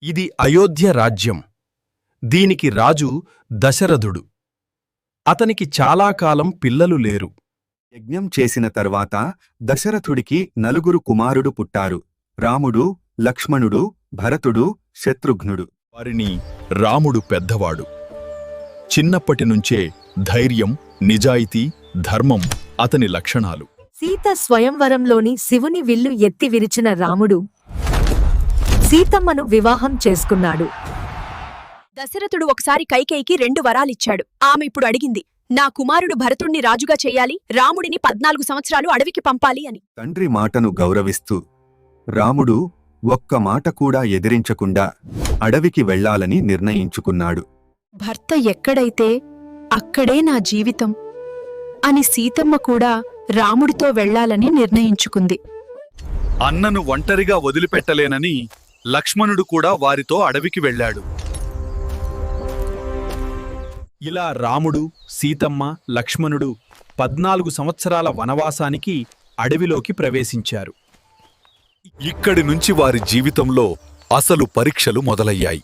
ఇది అయోధ్య రాజ్యం. దీనికి రాజు దశరథుడు. అతనికి చాలా కాలం పిల్లలు లేరు. యజ్ఞం చేసిన తర్వాత దశరథుడికి 4 కుమారుడు పుట్టారు. రాముడు, లక్ష్మణుడు, భరతుడు, శత్రుఘ్నుడు. వారిని రాముడు పెద్దవాడు. చిన్నప్పటినుంచే ధైర్యం, నిజాయితీ, ధర్మం అతని లక్షణాలు. సీత స్వయంవరంలోని శివుని విల్లు ఎత్తి విరిచిన రాముడు సీతమ్మను వివాహం చేసుకున్నాడు. దశరథుడు ఒకసారి కైకేయికి 2 వరాలిచ్చాడు. ఆమె ఇప్పుడు అడిగింది, నా కుమారుడు భరతుణ్ణి రాజుగా చెయ్యాలి, రాముడిని 14 సంవత్సరాలు అడవికి పంపాలి అని. తండ్రి మాటను గౌరవిస్తూ రాముడు ఒక్క మాట కూడా ఎదిరించకుండా అడవికి వెళ్లాలని నిర్ణయించుకున్నాడు. భర్త ఎక్కడైతే అక్కడే నా జీవితం అని సీతమ్మ కూడా రాముడితో వెళ్లాలని నిర్ణయించుకుంది. అన్నను ఒంటరిగా వదిలిపెట్టలేనని లక్ష్మణుడు కూడా వారితో అడవికి వెళ్ళాడు. ఇలా రాముడు, సీతమ్మ, లక్ష్మణుడు 14 సంవత్సరాల వనవాసానికి అడవిలోకి ప్రవేశించారు. ఇక్కడి నుంచి వారి జీవితంలో అసలు పరీక్షలు మొదలయ్యాయి.